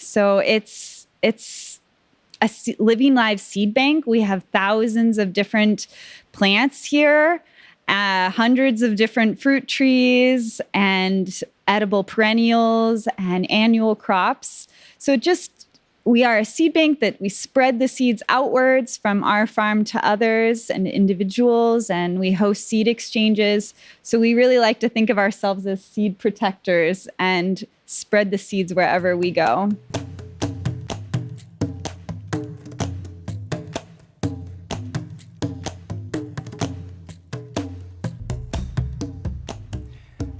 So it's a living live seed bank. We have thousands of different plants here, hundreds of different fruit trees and edible perennials and annual crops. So we are a seed bank that we spread the seeds outwards from our farm to others and individuals, and we host seed exchanges. So we really like to think of ourselves as seed protectors and spread the seeds wherever we go.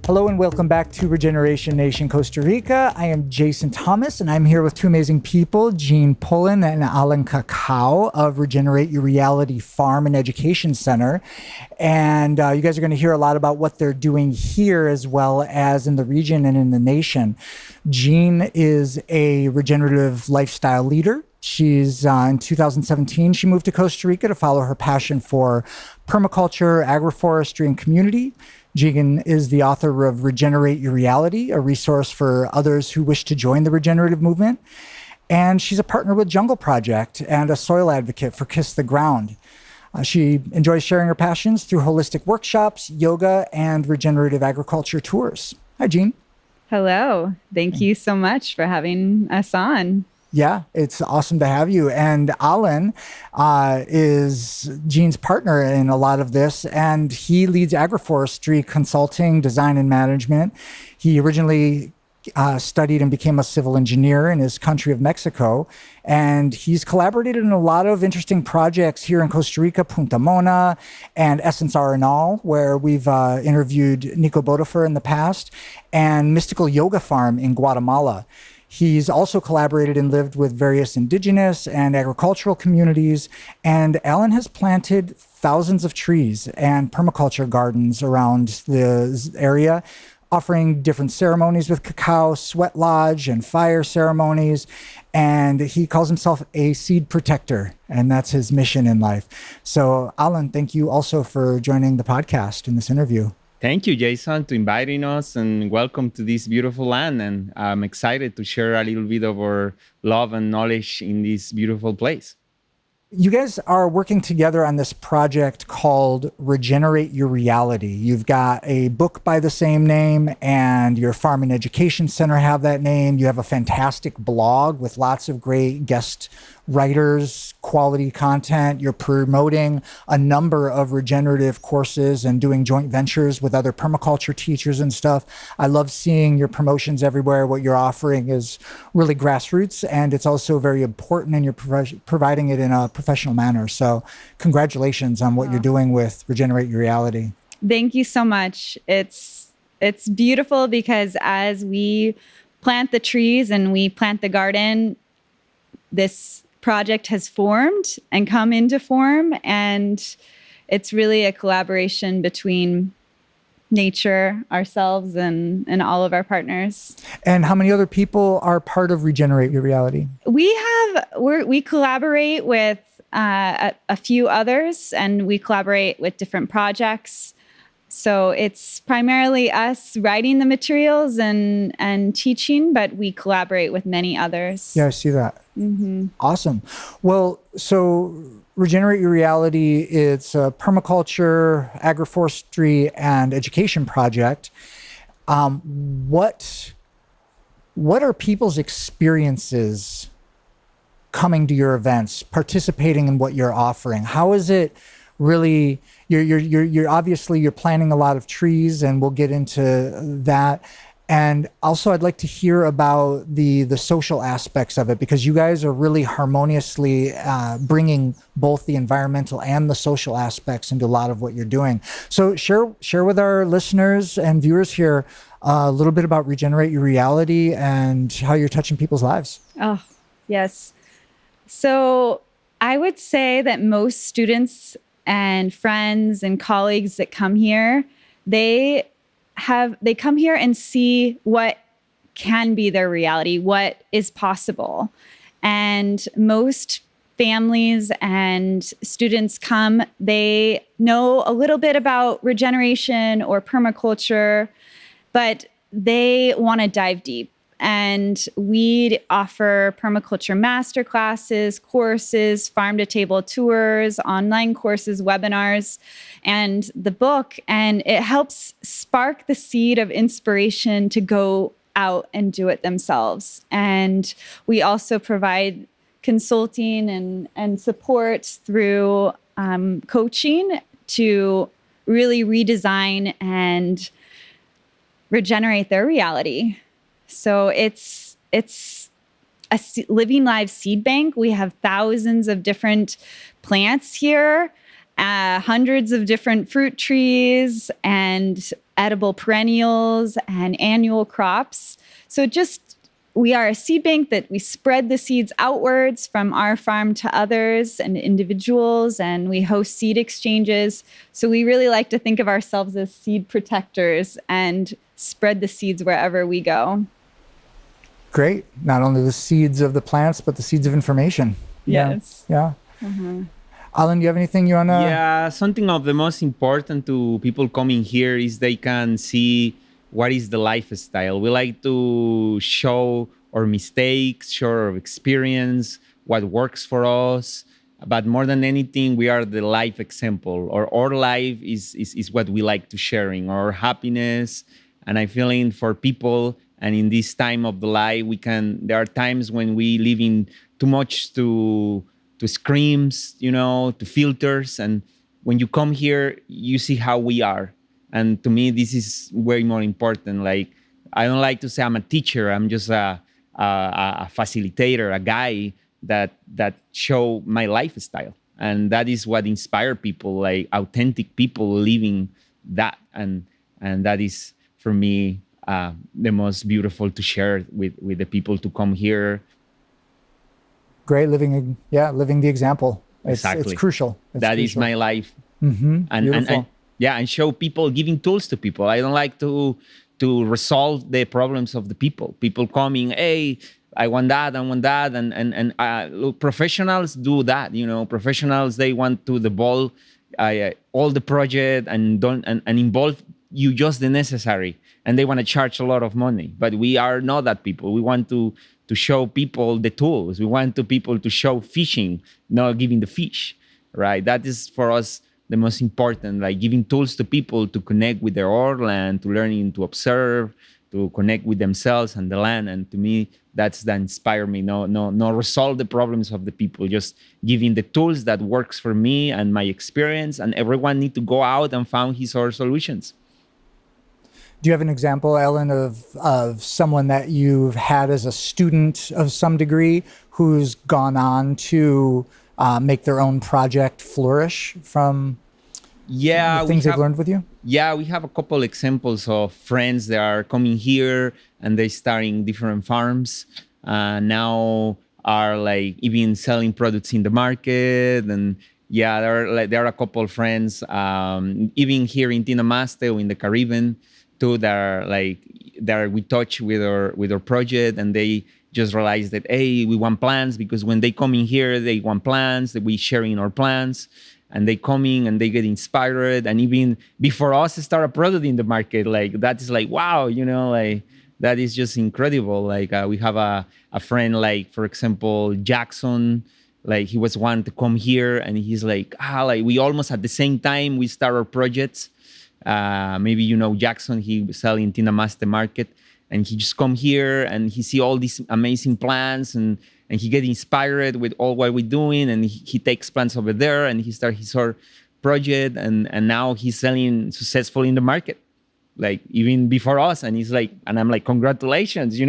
Hello and welcome back to Regeneration Nation Costa Rica. I am Jason Thomas and I'm here with two amazing people, Jean Pullen and Alan Cacao of Regenerate Your Reality Farm and Education Center. And you guys are going to hear a lot about what they're doing here as well as in the region and in the nation. Jean is a regenerative lifestyle leader. She's in 2017, she moved to Costa Rica to follow her passion for permaculture, agroforestry, and community. Jean is the author of Regenerate Your Reality, a resource for others who wish to join the regenerative movement. And she's a partner with Jungle Project and a soil advocate for Kiss the Ground. She enjoys sharing her passions through holistic workshops, yoga, and regenerative agriculture tours. Hi, Jean. Hello. Thank you so much for having us on. Yeah, it's awesome to have you. And Alan is Jean's partner in a lot of this, and he leads agroforestry consulting, design, and management. He originally studied and became a civil engineer in his country of Mexico, and he's collaborated in a lot of interesting projects here in Costa Rica, Punta Mona, and Essence Arenal, where we've interviewed Nico Bodefer in the past, and Mystical Yoga Farm in Guatemala. He's also collaborated and lived with various indigenous and agricultural communities, and Alan has planted thousands of trees and permaculture gardens around the area, offering different ceremonies with cacao, sweat lodge, and fire ceremonies. And he calls himself a seed protector, and that's his mission in life. So, Alan, thank you also for joining the podcast in this interview. Thank you, Jason, to inviting us, and welcome to this beautiful land. And I'm excited to share a little bit of our love and knowledge in this beautiful place. You guys are working together on this project called Regenerate Your Reality. You've got a book by the same name, and your farm and education center have that name. You have a fantastic blog with lots of great guest writers, quality content. You're promoting a number of regenerative courses and doing joint ventures with other permaculture teachers and stuff. I love seeing your promotions everywhere. What you're offering is really grassroots, and it's also very important, and you're providing it in a professional manner. So congratulations on what you're doing with Regenerate Your Reality. Thank you so much. It's beautiful because as we plant the trees and we plant the garden, this project has formed and come into form, and it's really a collaboration between nature, ourselves, and all of our partners. And how many other people are part of Regenerate Your Reality? We collaborate with a few others, and we collaborate with different projects. So it's primarily us writing the materials and teaching, but we collaborate with many others. Yeah, I see that. Mm-hmm. Awesome. Well, so Regenerate Your Reality, it's a permaculture, agroforestry, and education project. What are people's experiences coming to your events, participating in what you're offering? How is it really? You're obviously you're planting a lot of trees, and we'll get into that. And also, I'd like to hear about the social aspects of it, because you guys are really harmoniously bringing both the environmental and the social aspects into a lot of what you're doing. So share with our listeners and viewers here a little bit about Regenerate Your Reality and how you're touching people's lives. Oh, yes. So I would say that most students and friends and colleagues that come here, they come here and see what can be their reality, what is possible. And most families and students come, they know a little bit about regeneration or permaculture, but they want to dive deep. and we offer permaculture masterclasses, courses, farm-to-table tours, online courses, webinars, and the book. And it helps spark the seed of inspiration to go out and do it themselves. And we also provide consulting and support through coaching to really redesign and regenerate their reality. So it's a living live seed bank. We have thousands of different plants here, hundreds of different fruit trees and edible perennials and annual crops. So we are a seed bank that we spread the seeds outwards from our farm to others and individuals, and we host seed exchanges. So we really like to think of ourselves as seed protectors and spread the seeds wherever we go. Great. Not only the seeds of the plants, but the seeds of information. Yes. Yeah. Alan, do you have anything you want to? Yeah, something of the most important to people coming here is they can see what is the lifestyle. We like to show our mistakes, show our experience, what works for us. But more than anything, we are the life example. Our life is what we like to sharing, our happiness. And I feeling for people, and in this time of the life, there are times when we live in too much to screens, to filters. And when you come here, you see how we are. And to me, this is way more important. Like, I don't like to say I'm a teacher. I'm just a facilitator, a guy that show my lifestyle. And that is what inspire people, like authentic people living that. And that is, for me, the most beautiful to share with the people to come here. Great, living the example. Exactly. It's crucial. That is my life. Beautiful. And show people, giving tools to people. I don't like to resolve the problems of the people. People coming, hey, I want that, and look, professionals do that. Professionals, they want to devolve all the project and involve you just the necessary, and they want to charge a lot of money. But we are not that people. We want to show people the tools. We want people to show fishing, not giving the fish, right? That is for us the most important, like giving tools to people to connect with their own land, to learning to observe, to connect with themselves and the land. And to me, that inspire me. No, resolve the problems of the people, just giving the tools that works for me and my experience, and everyone need to go out and find his or her solutions. Do you have an example, Ellen, of someone that you've had as a student of some degree who's gone on to make their own project flourish from the things they've learned with you? Yeah, we have a couple examples of friends that are coming here and they starting different farms. Now are like even selling products in the market. And yeah, there are a couple of friends, even here in Tinamaste or in the Caribbean too, that we touch with our project, and they just realize that, hey, we want plants, because when they come in here, they want plants, that we sharing our plants, and they coming and they get inspired. And even before us start a product in the market, like that is like, wow, like that is just incredible. Like we have a friend, like, for example, Jackson, like he was one to come here, and he's like we almost at the same time we start our projects. Maybe Jackson, he sell in Tinamaste market, and he just come here and he see all these amazing plants, and he get inspired with all what we're doing, and he takes plants over there and he start his own project, and now he's selling successfully in the market, like even before us. And he's like, and I'm like, congratulations,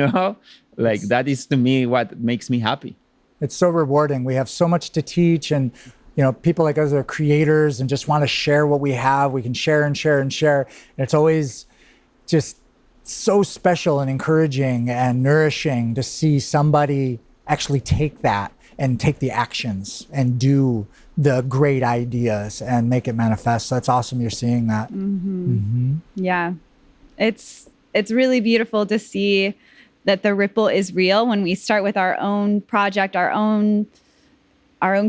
like that is to me what makes me happy. It's so rewarding. We have so much to teach, and people like us are creators and just want to share what we have. We can share and share and share. And it's always just so special and encouraging and nourishing to see somebody actually take that and take the actions and do the great ideas and make it manifest. So that's awesome you're seeing that. Yeah. It's really beautiful to see that the ripple is real when we start with our own project, our own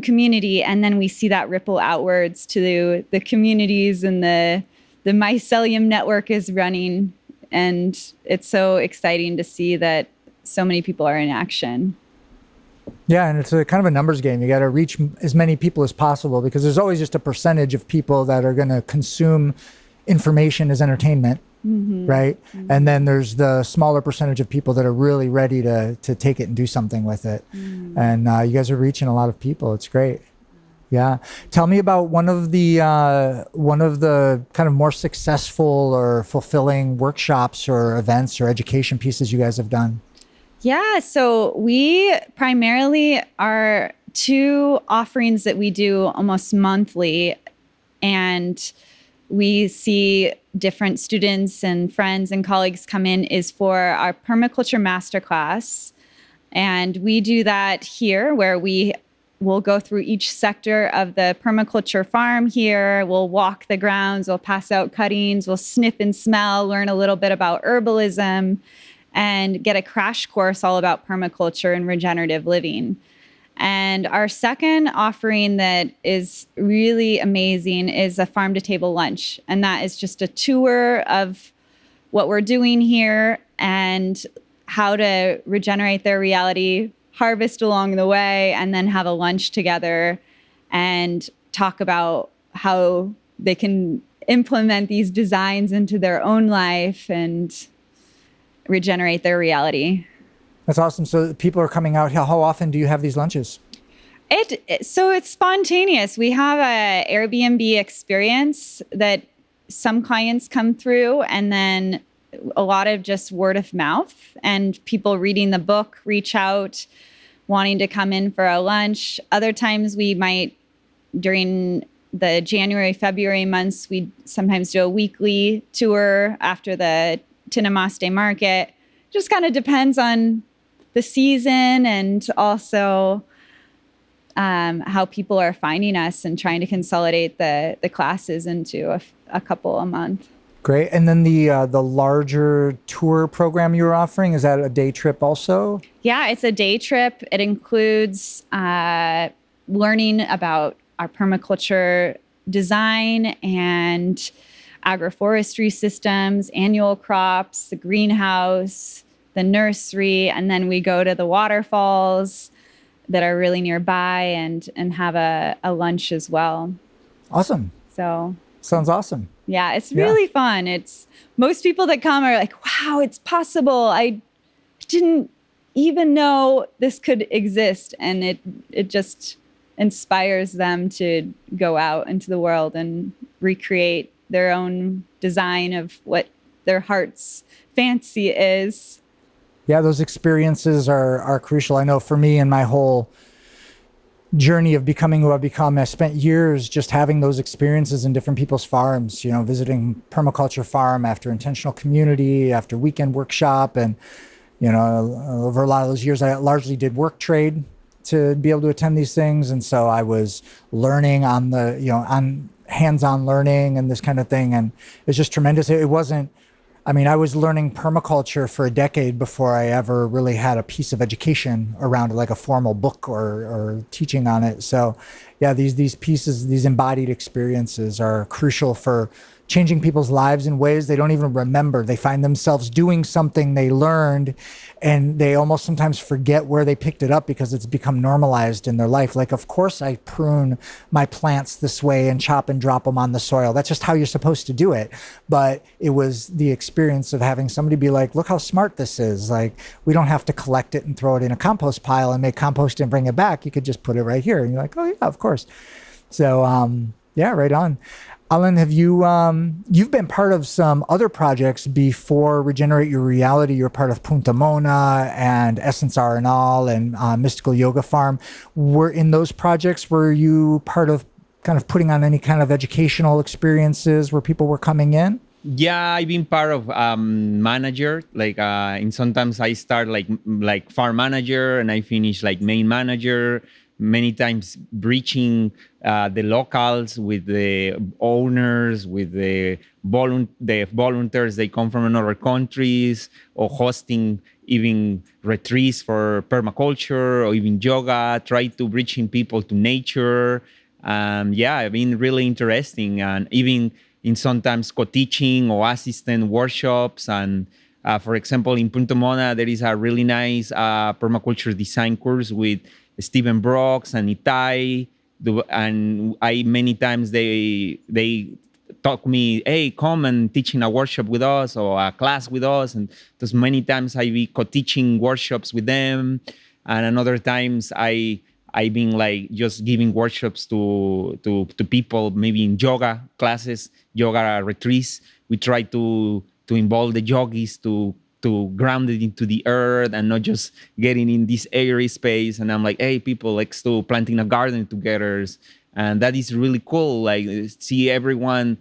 community, and then we see that ripple outwards to the communities, and the mycelium network is running. And it's so exciting to see that so many people are in action. Yeah, and it's a kind of a numbers game. You got to reach as many people as possible because there's always just a percentage of people that are going to consume information as entertainment, right? And then there's the smaller percentage of people that are really ready to take it and do something with it. And you guys are reaching a lot of people. It's great. Yeah. Tell me about one of the kind of more successful or fulfilling workshops or events or education pieces you guys have done. Yeah, so we primarily are 2 offerings that we do almost monthly, and we see different students and friends and colleagues come in is for our permaculture masterclass. And we do that here where we will go through each sector of the permaculture farm here. We'll walk the grounds, we'll pass out cuttings, we'll sniff and smell, learn a little bit about herbalism, and get a crash course all about permaculture and regenerative living. And our second offering that is really amazing is a farm to table lunch. And that is just a tour of what we're doing here and how to regenerate their reality, harvest along the way, and then have a lunch together and talk about how they can implement these designs into their own life and regenerate their reality. That's awesome. So people are coming out. How often do you have these lunches? So it's spontaneous. We have a Airbnb experience that some clients come through, and then a lot of just word of mouth and people reading the book reach out, wanting to come in for a lunch. Other times we might, during the January, February months, we sometimes do a weekly tour after the Tinamaste market. Just kind of depends on the season and also how people are finding us and trying to consolidate the classes into a couple a month. Great. And then the larger tour program you're offering, is that a day trip also? Yeah, it's a day trip. It includes learning about our permaculture design and agroforestry systems, annual crops, the greenhouse, the nursery, and then we go to the waterfalls that are really nearby and have a lunch as well. Awesome. So sounds awesome. Yeah, it's really fun. It's most people that come are like, wow, it's possible. I didn't even know this could exist. And it just inspires them to go out into the world and recreate their own design of what their heart's fancy is. Yeah, those experiences are crucial. I know for me and my whole journey of becoming who I've become, I spent years just having those experiences in different people's farms, visiting permaculture farm after intentional community, after weekend workshop. And, over a lot of those years, I largely did work trade to be able to attend these things. And so I was learning on on hands-on learning and this kind of thing. And it's just tremendous. It wasn't, I was learning permaculture for a decade before I ever really had a piece of education around it, like a formal book or teaching on it. So yeah, these pieces, these embodied experiences are crucial for changing people's lives in ways they don't even remember. They find themselves doing something they learned and they almost sometimes forget where they picked it up because it's become normalized in their life. Like, of course I prune my plants this way and chop and drop them on the soil. That's just how you're supposed to do it. But it was the experience of having somebody be like, look how smart this is. Like, we don't have to collect it and throw it in a compost pile and make compost and bring it back. You could just put it right here. And you're like, oh yeah, of course. So yeah, right on. Alan, have you've been part of some other projects before Regenerate Your Reality. You're part of Punta Mona and Essence Arenal and Mystical Yoga Farm. In those projects, were you part of kind of putting on any kind of educational experiences where people were coming in? Yeah, I've been part of manager. Like, and sometimes I start like farm manager and I finish like main manager. Many times breaching the locals with the owners, with the volunteers. They come from other countries, or hosting even retreats for permaculture or even yoga. Try to bridging people to nature. Yeah, I've been really interesting, and even in sometimes co-teaching or assistant workshops, and For example, in Punta Mona, there is a really nice permaculture design course with Stephen Brooks and Itai. And I many times they talk me, hey, come and teach in a workshop with us or a class with us. And those many times I be co-teaching workshops with them. And another times I've been like just giving workshops to people, maybe in yoga classes, yoga retreats. We try to involve the yogis to ground it into the earth and not just getting in this airy space. And I'm like, hey, people, let's do planting a garden together. And that is really cool. Like, see everyone,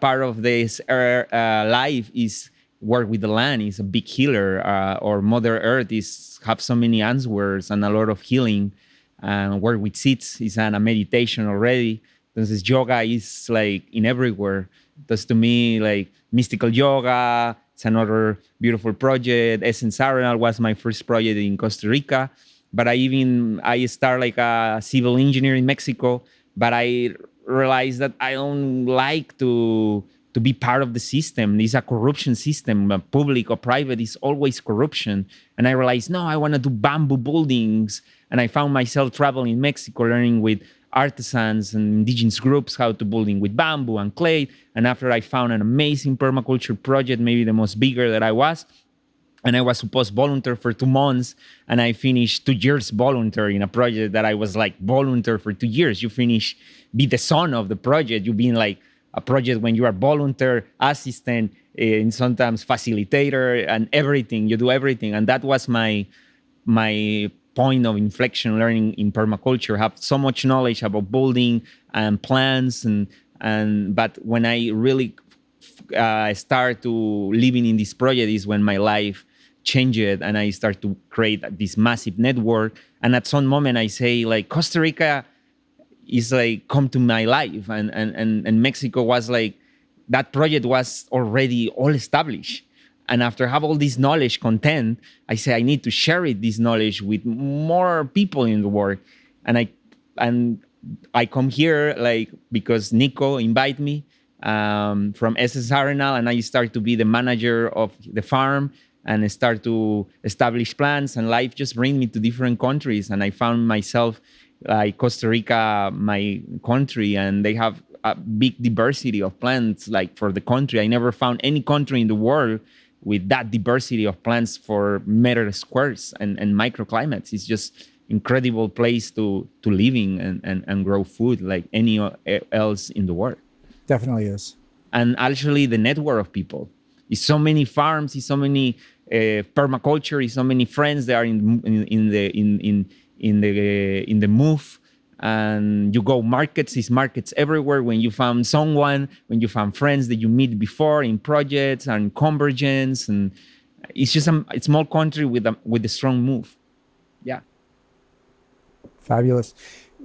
part of this life is work with the land, is a big healer, or Mother Earth is have so many answers and a lot of healing. And work with seeds is a meditation already. Entonces yoga is like in everywhere. That's to me like mystical yoga. It's another beautiful project. Essence Arenal was my first project in Costa Rica. But I start like a civil engineer in Mexico. But I realized that I don't like to be part of the system. It's a corruption system, public or private, is always corruption. And I realized, no, I want to do bamboo buildings. And I found myself traveling in Mexico, learning with artisans and indigenous groups how to building with bamboo and clay. And after I found an amazing permaculture project, maybe the most bigger that I was, and I was supposed volunteer for 2 months, and I finished 2 years volunteer in a project that I was like volunteer for 2 years. You finish, be the son of the project. You being like a project when you are volunteer, assistant, and sometimes facilitator, and everything. You do everything, and that was my point of inflection learning in permaculture. Have so much knowledge about building and plants, and but when I really start to living in this project is when my life changed, and I start to create this massive network. And at some moment I say like Costa Rica is like come to my life, and Mexico was like that project was already all established. And after have all this knowledge content, I say I need to share this knowledge with more people in the world. And I come here like because Nico invite me from SSRNL, and I start to be the manager of the farm and start to establish plants, and life just bring me to different countries. And I found myself like Costa Rica, my country, and they have a big diversity of plants like for the country. I never found any country in the world with that diversity of plants for meter squares and microclimates. It's just incredible place to live in and grow food like any else in the world. Definitely is. And actually the network of people. It's so many farms, it's so many permaculture, it's so many friends that are in the move. And you go markets, it's markets everywhere. When you found someone, when you found friends that you meet before in projects and convergence, and it's just a small country with a strong move. Yeah. Fabulous.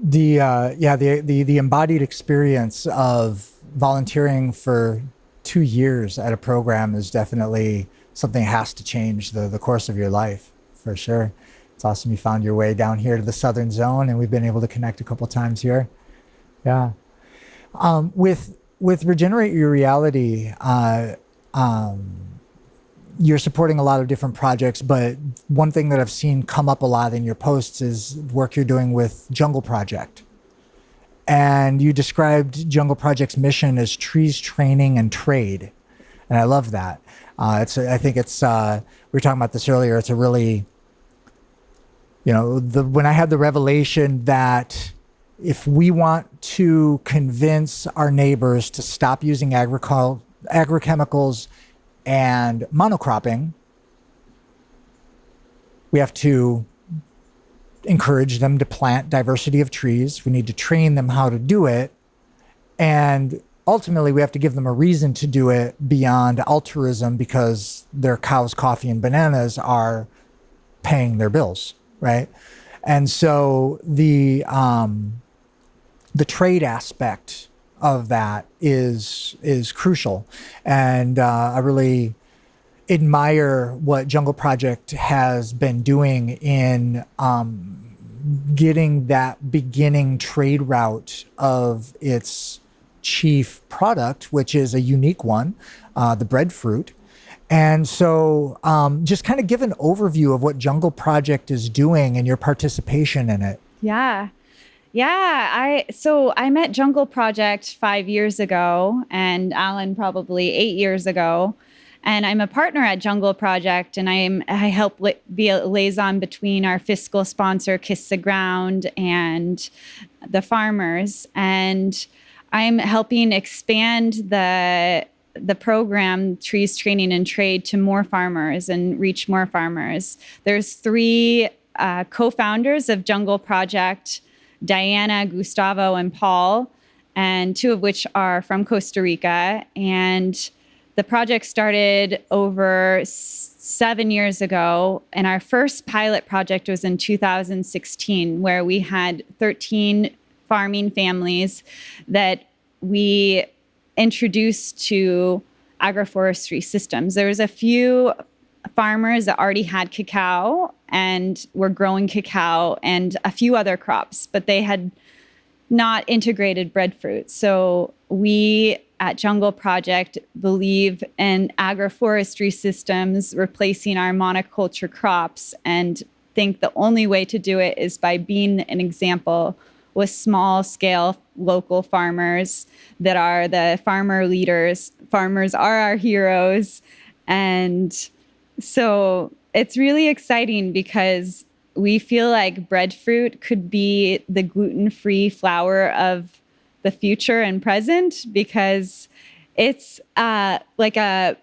The embodied experience of volunteering for 2 years at a program is definitely something that has to change the course of your life, for sure. It's awesome you found your way down here to the Southern Zone, and we've been able to connect a couple times here. Yeah. With Regenerate Your Reality, you're supporting a lot of different projects, but one thing that I've seen come up a lot in your posts is work you're doing with Jungle Project. And you described Jungle Project's mission as trees, training, and trade. And I love that. I think it's, we were talking about this earlier, it's a really, when I had the revelation that if we want to convince our neighbors to stop using agrochemicals and monocropping, we have to encourage them to plant diversity of trees. We need to train them how to do it. And ultimately, we have to give them a reason to do it beyond altruism, because their cows, coffee, and bananas are paying their bills. Right. And so the trade aspect of that is crucial. And I really admire what Jungle Project has been doing in getting that beginning trade route of its chief product, which is a unique one, the breadfruit, And so just kind of give an overview of what Jungle Project is doing and your participation in it. Yeah. Yeah, I met Jungle Project 5 years ago, and Alan probably 8 years ago. And I'm a partner at Jungle Project, and I help be a liaison between our fiscal sponsor, Kiss the Ground, and the farmers. And I'm helping expand the program Trees Training and Trade to more farmers and reach more farmers. There's three co-founders of Jungle Project, Diana, Gustavo, and Paul, and two of which are from Costa Rica. And the project started over 7 years ago. And our first pilot project was in 2016, where we had 13 farming families that we introduced to agroforestry systems. There was a few farmers that already had cacao and were growing cacao and a few other crops, but they had not integrated breadfruit. So we at Jungle Project believe in agroforestry systems replacing our monoculture crops, and think the only way to do it is by being an example with small scale local farmers that are the farmer leaders. Farmers are our heroes. And so it's really exciting because we feel like breadfruit could be the gluten-free flour of the future and present, because it's like a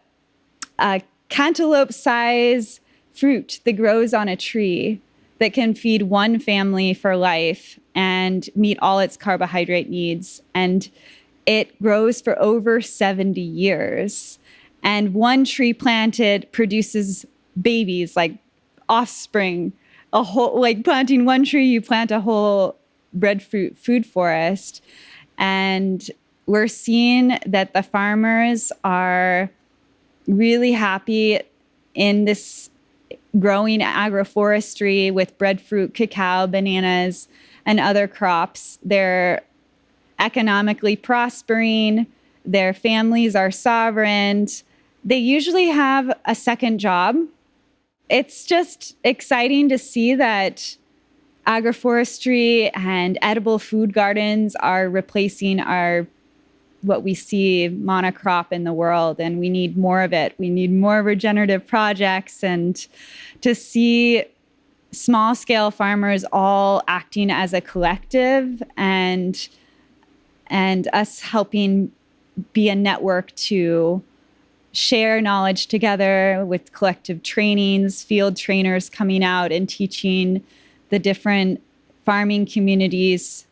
cantaloupe size fruit that grows on a tree that can feed one family for life and meet all its carbohydrate needs. And it grows for over 70 years. And one tree planted produces babies, like offspring. A whole, like planting one tree, you plant a whole breadfruit food forest. And we're seeing that the farmers are really happy in this growing agroforestry with breadfruit, cacao, bananas, and other crops. They're economically prospering. Their families are sovereign. They usually have a second job. It's just exciting to see that agroforestry and edible food gardens are replacing what we see monocrop in the world, and we need more of it. We need more regenerative projects, and to see small scale farmers all acting as a collective, and us helping be a network to share knowledge together with collective trainings, field trainers coming out and teaching the different farming communities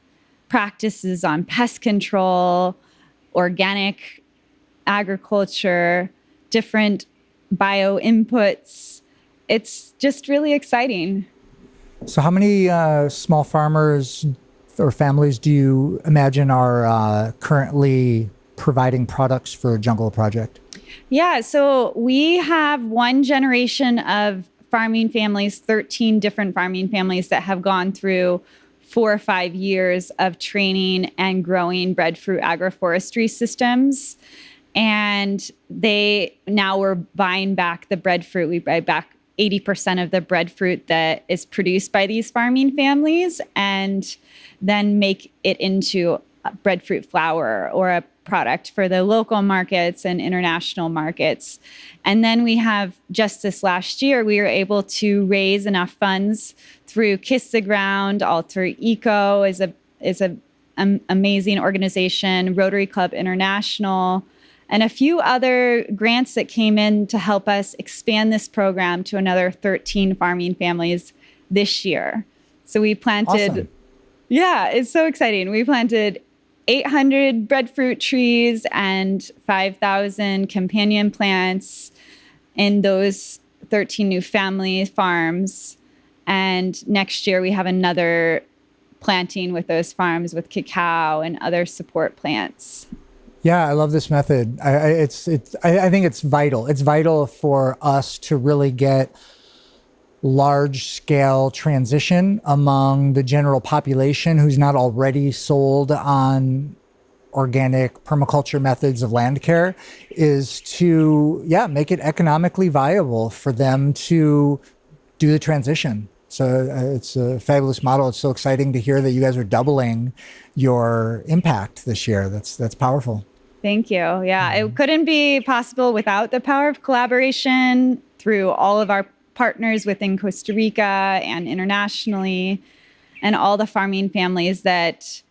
practices on pest control, organic agriculture, different bio inputs. It's just really exciting. So how many small farmers or families do you imagine are currently providing products for Jungle Project? Yeah, so we have one generation of farming families, 13 different farming families that have gone through 4 or 5 years of training and growing breadfruit agroforestry systems. And we're buying back the breadfruit. We buy back 80% of the breadfruit that is produced by these farming families, and then make it into breadfruit flour or a product for the local markets and international markets. And then we have, just this last year, we were able to raise enough funds through Kiss the Ground. Alter Eco is an amazing organization, Rotary Club International, and a few other grants that came in to help us expand this program to another 13 farming families this year. So we planted, Awesome. Yeah, it's so exciting. We planted 800 breadfruit trees and 5,000 companion plants in those 13 new family farms. And next year we have another planting with those farms with cacao and other support plants. Yeah, I love this method. I think it's vital. It's vital for us to really get large scale transition among the general population who's not already sold on organic permaculture methods of land care is to, make it economically viable for them to do the transition. So it's a fabulous model. It's so exciting to hear that you guys are doubling your impact this year. That's powerful. Thank you. Yeah, it couldn't be possible without the power of collaboration through all of our partners within Costa Rica and internationally, and all the farming families that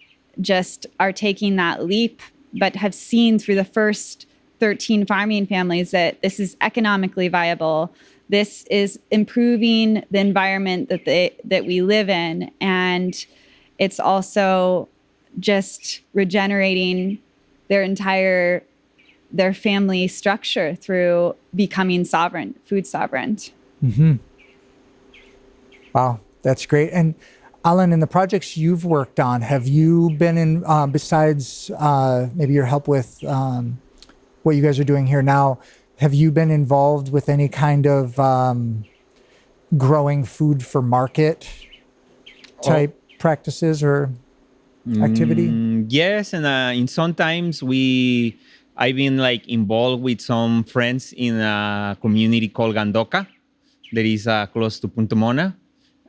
just are taking that leap, but have seen through the first 13 farming families that this is economically viable. This is improving the environment that we live in, and it's also just regenerating their family structure through becoming sovereign, food sovereign. Mm-hmm. Wow, that's great. And Alan, in the projects you've worked on, have you been in, besides maybe your help with what you guys are doing here now, have you been involved with any kind of growing food for market type practices or activity? Yes, and in sometimes I've been like involved with some friends in a community called Gandoca that is close to Punta Mona.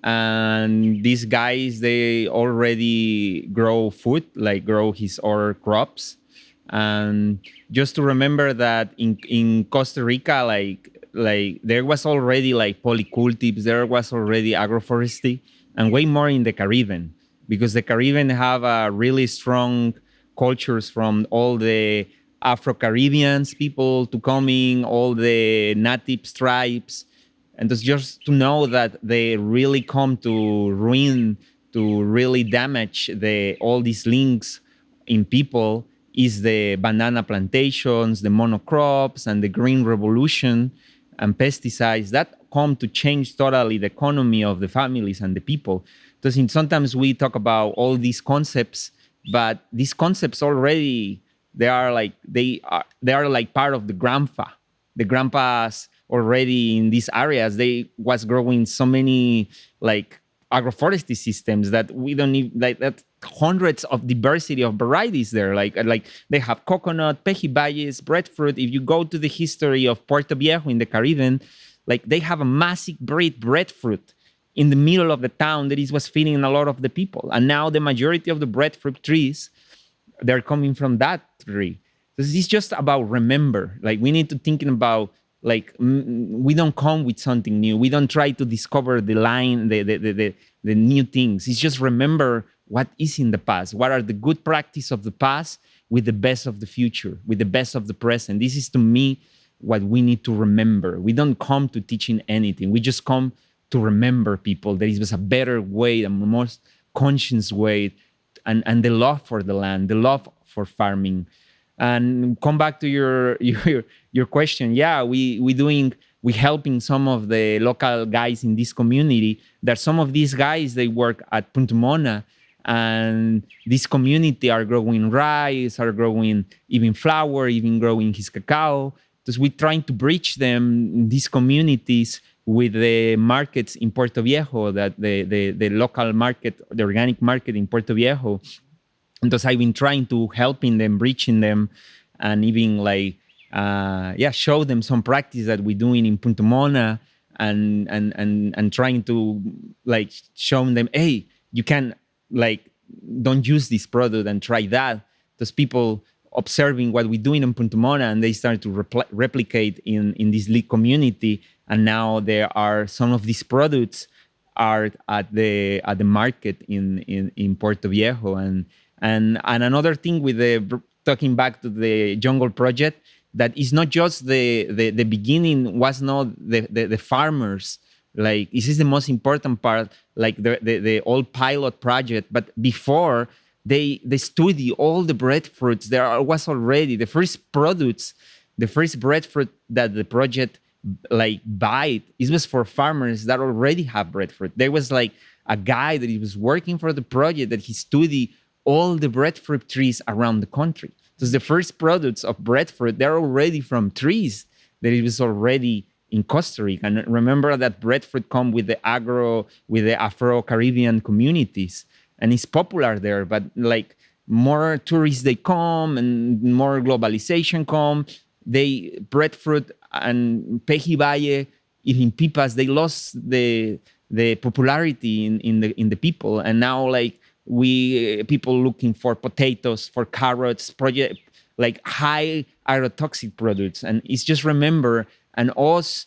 And these guys, they already grow food, like grow his or crops. And just to remember that in Costa Rica, like there was already like polycultives, there was already agroforestry, and way more in the Caribbean, because the Caribbean have a really strong cultures from all the Afro-Caribbeans people to coming, all the native tribes. And it's just to know that they really come to ruin, to really damage all these links in people is the banana plantations, the monocrops, and the green revolution and pesticides that come to change totally the economy of the families and the people. Because sometimes we talk about all these concepts, but these concepts already they are like part of the grandpa. The grandpas already in these areas, they was growing so many like agroforestry systems that we don't need like that hundreds of diversity of varieties there. Like they have coconut, pejibayes, breadfruit. If you go to the history of Puerto Viejo in the Caribbean, like they have a massive breadfruit in the middle of the town that was feeding a lot of the people. And now the majority of the breadfruit trees, they're coming from that tree. This is just about remember. Like we need to thinking about like we don't come with something new. We don't try to discover the new things. It's just remember what is in the past. What are the good practice of the past with the best of the future, with the best of the present. This is to me what we need to remember. We don't come to teaching anything. We just come to remember people. There is a better way, a more conscious way, and the love for the land, the love for farming. And come back to your question. Yeah, we helping some of the local guys in this community. That some of these guys, they work at Punta Mona, and this community are growing rice, are growing even flour, even growing his cacao. Because we're trying to bridge them in these communities with the markets in Puerto Viejo, that the local market, the organic market in Puerto Viejo. And thus I've been trying to helping them, reaching them, and even like, show them some practice that we're doing in Punta Mona, and trying to like show them, hey, you can like, don't use this product and try that. Because people observing what we're doing in Punta Mona, and they start to replicate in this league community. And now there are some of these products are at the market in Puerto Viejo. And another thing with talking back to the jungle project, that is not just the beginning was not the farmers. Like this is the most important part, like the old pilot project. But before they study all the breadfruits, there was already the first products, the first breadfruit that the project like buy. It was for farmers that already have breadfruit. There was like a guy that he was working for the project that he studied all the breadfruit trees around the country. So the first products of breadfruit, they're already from trees that it was already in Costa Rica. And remember that breadfruit come with the Afro-Caribbean communities, and it's popular there. But like more tourists they come and more globalization come. Breadfruit and Peji Valle, even pipas, they lost the popularity in the people, and now like people looking for potatoes, for carrots, like high agrotoxic products, and it's just remember, and us,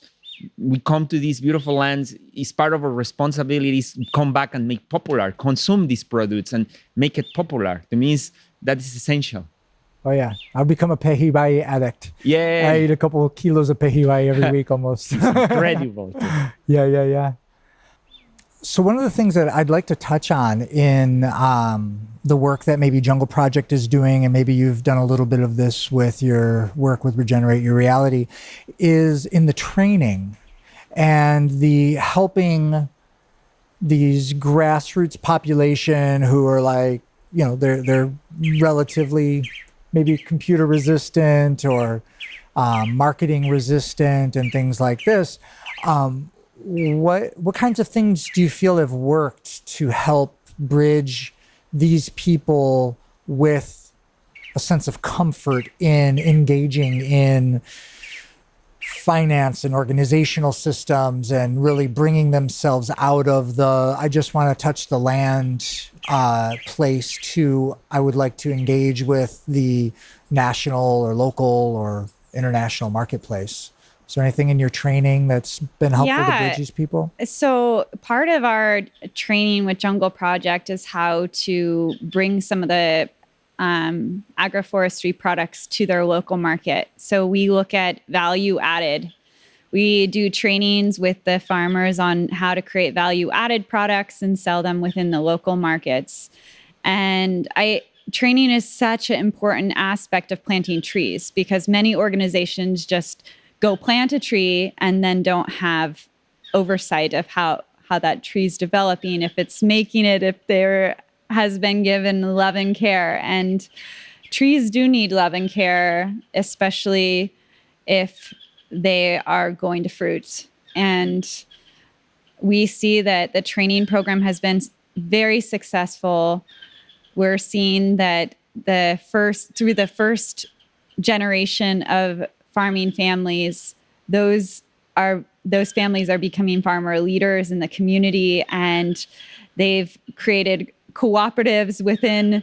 we come to these beautiful lands. It's part of our responsibilities. Come back and make popular, consume these products, and make it popular. To me, that is essential. Oh yeah, I've become a Peji Valle addict. Yeah, I eat a couple of kilos of Peji Valle every week almost. incredible. Yeah. So one of the things that I'd like to touch on in the work that maybe Jungle Project is doing, and maybe you've done a little bit of this with your work with Regenerate Your Reality, is in the training and the helping these grassroots population who are like, they're relatively maybe computer resistant or marketing resistant and things like this. What kinds of things do you feel have worked to help bridge these people with a sense of comfort in engaging in finance and organizational systems and really bringing themselves out of the I just want to touch the land place to I would like to engage with the national or local or international marketplace? Is there anything in your training that's been helpful to bridge these people? So part of our training with Jungle Project is how to bring some of the agroforestry products to their local market. So we look at value added. We do trainings with the farmers on how to create value added products and sell them within the local markets. And training is such an important aspect of planting trees because many organizations just go plant a tree and then don't have oversight of how that tree's developing, if it's making it, if there has been given love and care. And trees do need love and care, especially if they are going to fruit. And we see that the training program has been very successful. We're seeing that through the first generation of farming families, those families are becoming farmer leaders in the community, and they've created cooperatives within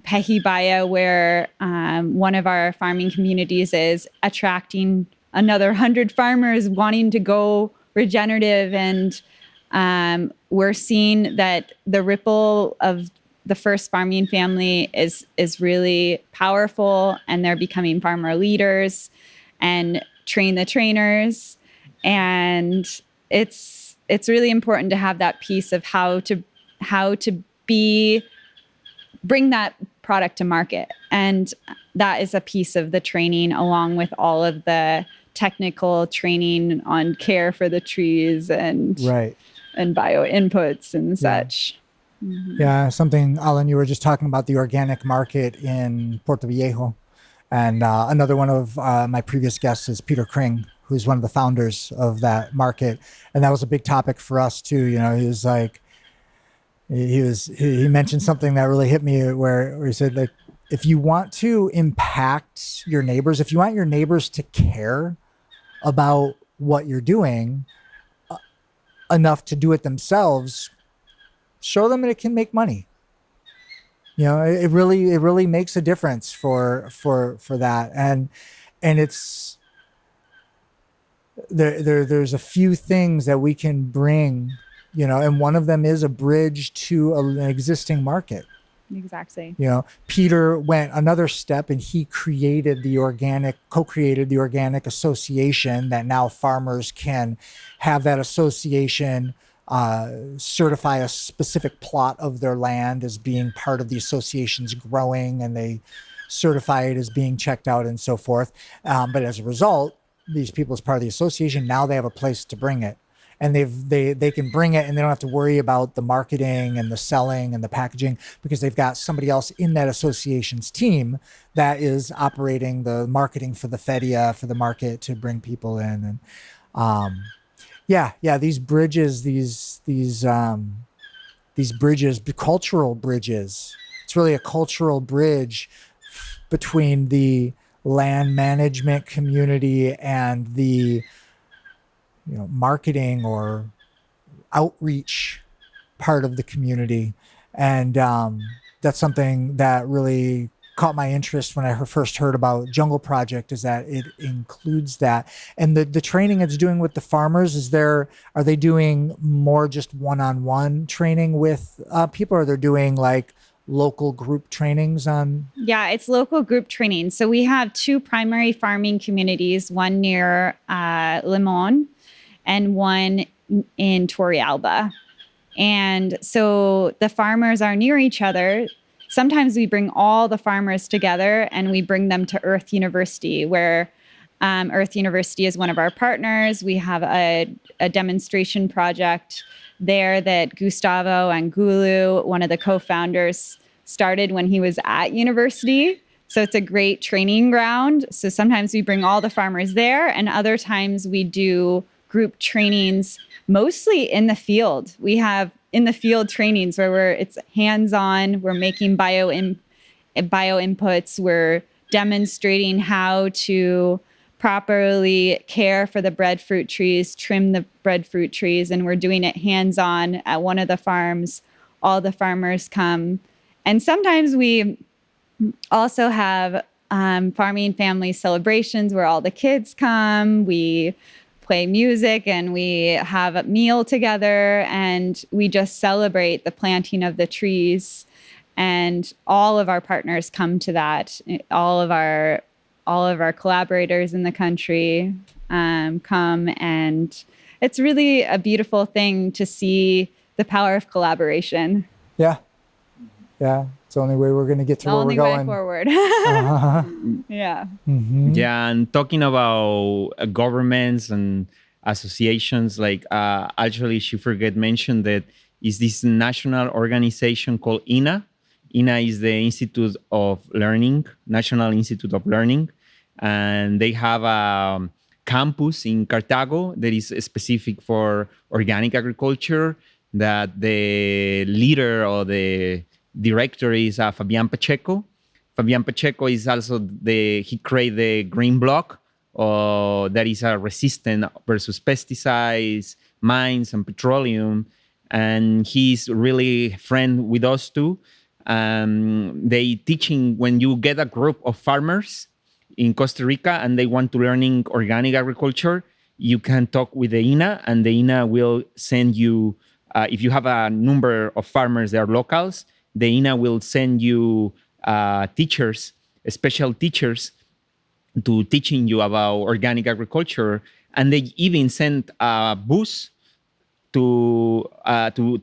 Peji Valle, where one of our farming communities is attracting another 100 farmers wanting to go regenerative, and we're seeing that the ripple of the first farming family is really powerful, and they're becoming farmer leaders and train the trainers. And it's really important to have that piece of how to bring that product to market. And that is a piece of the training, along with all of the technical training on care for the trees and bio inputs and such. Mm-hmm. Yeah, something, Alan, you were just talking about the organic market in Puerto Viejo. And another one of my previous guests is Peter Kring, who's one of the founders of that market. And that was a big topic for us too. He was like, he mentioned something that really hit me where he said, like, if you want to impact your neighbors, if you want your neighbors to care about what you're doing enough to do it themselves, show them that it can make money. It really makes a difference for that. And it's there's a few things that we can bring, and one of them is a bridge to an existing market. Exactly. Peter went another step, and he co-created the organic association that now farmers can have that association certify a specific plot of their land as being part of the association's growing, and they certify it as being checked out and so forth. But as a result, these people, as part of the association, now they have a place to bring it, and they can bring it, and they don't have to worry about the marketing and the selling and the packaging, because they've got somebody else in that association's team that is operating the marketing for the feria, for the market, to bring people in. And these bridges, these these bridges, cultural bridges. It's really a cultural bridge between the land management community and the marketing or outreach part of the community. And that's something that really caught my interest when I first heard about Jungle Project, is that it includes that. And the training it's doing with the farmers, are they doing more just one-on-one training with people, or they're doing like local group trainings on? Yeah, it's local group training. So we have two primary farming communities, one near Limon and one in Torrealba. And so the farmers are near each other. Sometimes we bring all the farmers together and we bring them to Earth University, where Earth University is one of our partners. We have a demonstration project there that Gustavo Angulu, one of the co-founders, started when he was at university. So it's a great training ground. So sometimes we bring all the farmers there, and other times we do group trainings, mostly in the field. We have in the field trainings where it's hands-on, we're making bio inputs, we're demonstrating how to properly care for the breadfruit trees, trim the breadfruit trees, and we're doing it hands-on at one of the farms. All the farmers come. And sometimes we also have farming family celebrations where all the kids come. We play music and we have a meal together, and we just celebrate the planting of the trees. And all of our partners come to that. All of our collaborators in the country come, and it's really a beautiful thing to see the power of collaboration. Yeah. It's the only way we're going to get to where we're going. The only way forward. Yeah. Mm-hmm. Yeah, and talking about governments and associations, like actually she forget mention that is this national organization called INA. INA is the Institute of Learning, National Institute of Learning, and they have a campus in Cartago that is specific for organic agriculture, that the leader or the director is Fabian Pacheco. Fabian Pacheco is also he created the green block that is a resistant versus pesticides, mines, and petroleum. And he's really friend with us too. They teaching when you get a group of farmers in Costa Rica and they want to learning organic agriculture, you can talk with the INA, and the INA will send you, if you have a number of farmers that are locals, the INA will send you teachers, special teachers, to teaching you about organic agriculture, and they even send a bus to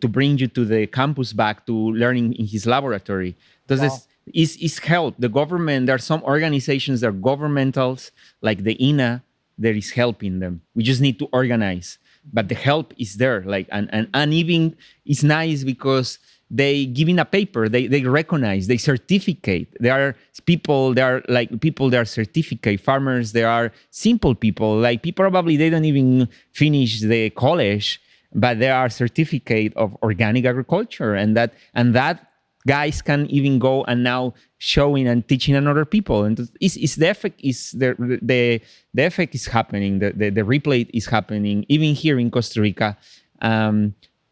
bring you to the campus back to learning in his laboratory. Entonces, it's help. The government, there are some organizations that are governmentals, like the INA, that is helping them. We just need to organize. But the help is there. And even it's nice because they giving a paper, they recognize, they certificate. There are people that are certificate farmers. There are simple people, like people probably they don't even finish the college, but they are certificate of organic agriculture, and that guys can even go and now showing and teaching another people. And it's the effect is the effect is happening. The replay is happening even here in Costa Rica.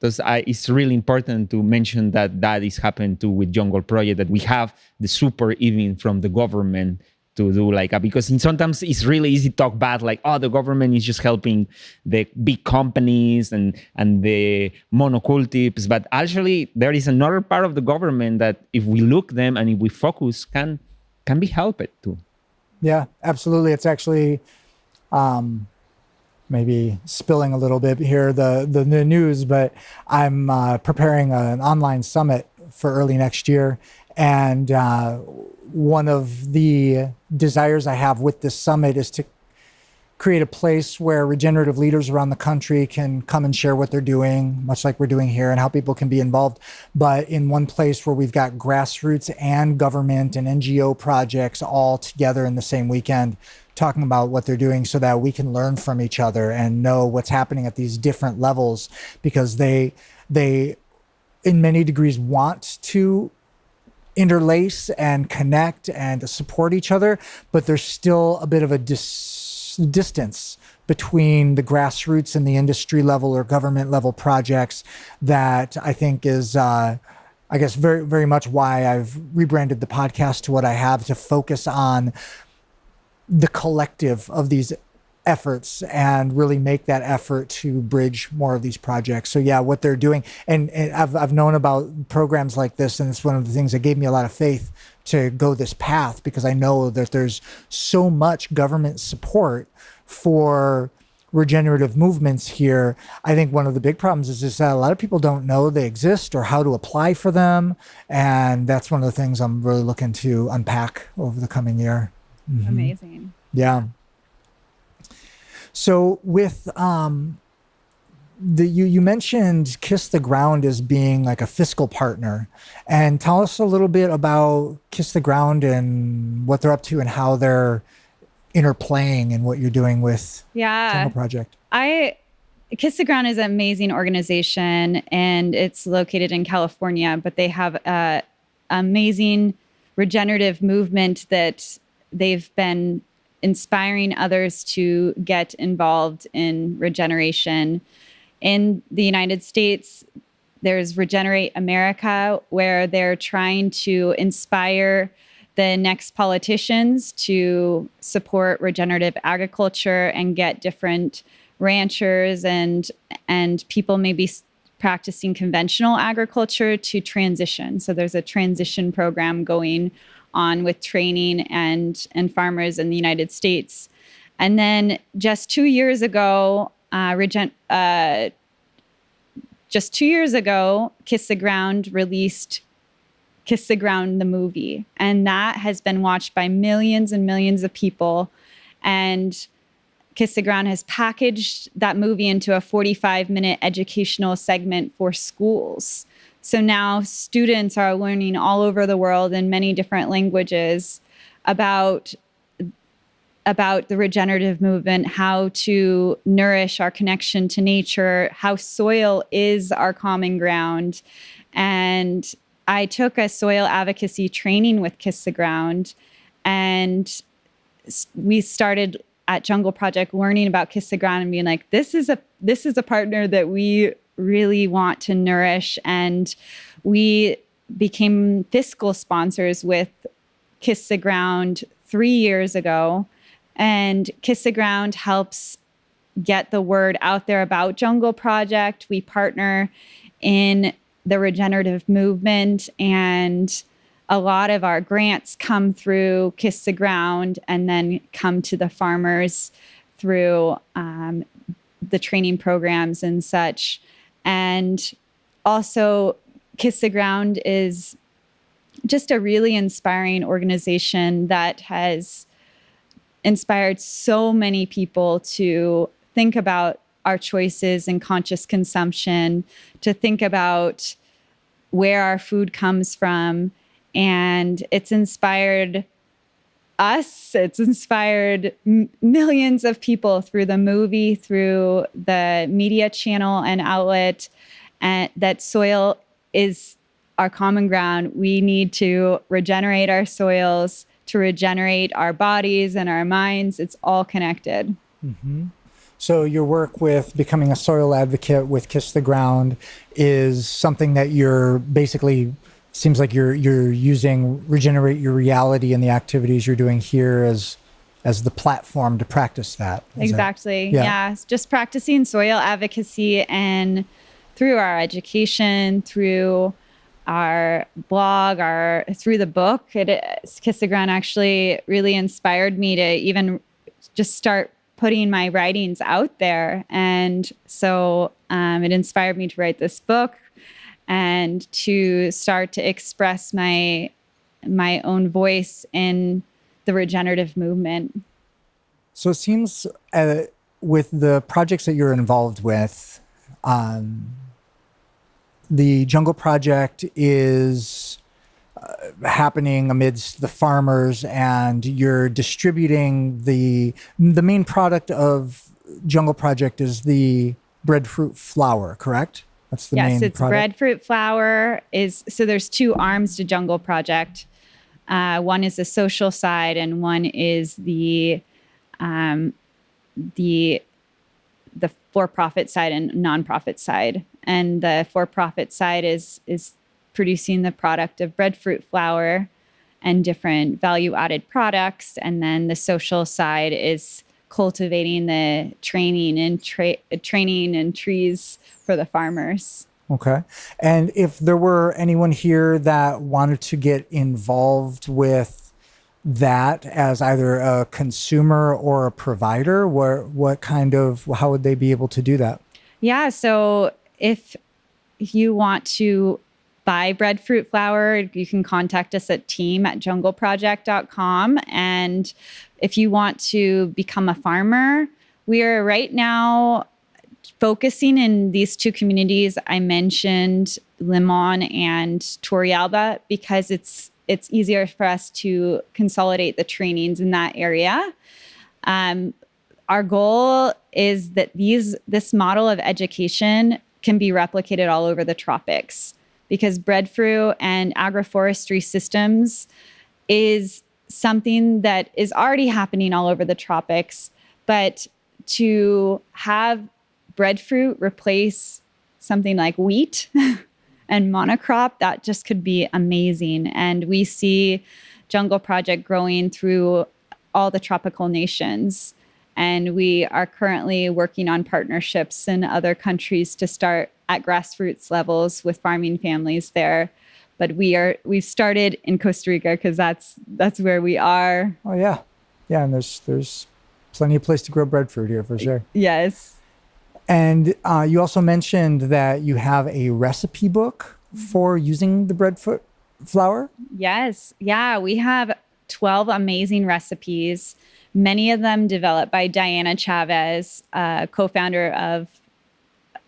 It's really important to mention that is happening too with Jungle Project, that we have the support even from the government to do because sometimes it's really easy to talk bad, the government is just helping the big companies and the monocultives, but actually there is another part of the government that if we look them and if we focus can be helped too. Yeah, absolutely. It's actually maybe spilling a little bit here, the news, but I'm preparing an online summit for early next year. And one of the desires I have with this summit is to create a place where regenerative leaders around the country can come and share what they're doing, much like we're doing here, and how people can be involved. But in one place where we've got grassroots and government and NGO projects all together in the same weekend, talking about what they're doing so that we can learn from each other and know what's happening at these different levels, because they in many degrees want to interlace and connect and support each other, but there's still a bit of a distance between the grassroots and the industry level or government level projects that I think is, I guess, very, very much why I've rebranded the podcast to what I have, to focus on the collective of these efforts and really make that effort to bridge more of these projects. So yeah, what they're doing, and I've known about programs like this, and it's one of the things that gave me a lot of faith to go this path, because I know that there's so much government support for regenerative movements here. I think one of the big problems is that a lot of people don't know they exist or how to apply for them, and that's one of the things I'm really looking to unpack over the coming year. Mm-hmm. Amazing. Yeah. So with you mentioned Kiss the Ground as being like a fiscal partner, and tell us a little bit about Kiss the Ground and what they're up to and how they're interplaying and what you're doing with Jungle Project. Kiss the Ground is an amazing organization, and it's located in California, but they have an amazing regenerative movement that they've been inspiring others to get involved in regeneration. In the United States, there's Regenerate America, where they're trying to inspire the next politicians to support regenerative agriculture and get different ranchers and people maybe practicing conventional agriculture to transition. So there's a transition program going on with training and farmers in the United States. And then just 2 years ago, Kiss the Ground released Kiss the Ground, the movie. And that has been watched by millions and millions of people. And Kiss the Ground has packaged that movie into a 45-minute educational segment for schools. So now students are learning all over the world in many different languages about the regenerative movement, how to nourish our connection to nature, how soil is our common ground. And I took a soil advocacy training with Kiss the Ground, and we started at Jungle Project learning about Kiss the Ground and being like, this is a partner that we really want to nourish. And we became fiscal sponsors with Kiss the Ground 3 years ago. And Kiss the Ground helps get the word out there about Jungle Project. We partner in the regenerative movement, and a lot of our grants come through Kiss the Ground and then come to the farmers through the training programs and such. And also, Kiss the Ground is just a really inspiring organization that has inspired so many people to think about our choices and conscious consumption, to think about where our food comes from. And it's inspired us. It's inspired millions of people through the movie, through the media channel and outlet, and that soil is our common ground. We need to regenerate our soils, to regenerate our bodies and our minds. It's all connected. Mm-hmm. So your work with becoming a soil advocate with Kiss the Ground is something that you're basically, seems like you're using Regenerate Your Reality and the activities you're doing here as the platform to practice that. Exactly. Yeah. Just practicing soil advocacy, and through our education, through our blog, through the book, Kiss the Ground actually really inspired me to even just start putting my writings out there. And so it inspired me to write this book and to start to express my own voice in the regenerative movement. So it seems with the projects that you're involved with, the Jungle Project is happening amidst the farmers, and you're distributing the main product of Jungle Project is the breadfruit flower, correct? That's the Yes, main it's product. breadfruit flour. So there's two arms to Jungle Project. One is the social side, and one is the the for-profit side and nonprofit side. And the for-profit side is producing the product of breadfruit flour and different value-added products. And then the social side is cultivating the training and trees for the farmers. Okay. And if there were anyone here that wanted to get involved with that as either a consumer or a provider, how would they be able to do that? Yeah. So if you want to buy breadfruit flour, you can contact us at team@jungleproject.com. And if you want to become a farmer, we are right now focusing in these two communities I mentioned, Limon and Turrialba, because it's easier for us to consolidate the trainings in that area. Our goal is that this model of education can be replicated all over the tropics, because breadfruit and agroforestry systems is something that is already happening all over the tropics. But to have breadfruit replace something like wheat and monocrop, that just could be amazing. And we see Jungle Project growing through all the tropical nations. And we are currently working on partnerships in other countries to start at grassroots levels with farming families there. But we've started in Costa Rica because that's where we are. Oh yeah. Yeah, and there's plenty of place to grow breadfruit here for sure. Yes. And you also mentioned that you have a recipe book for using the breadfruit flour? Yes. Yeah, we have 12 amazing recipes, many of them developed by Diana Chavez, co-founder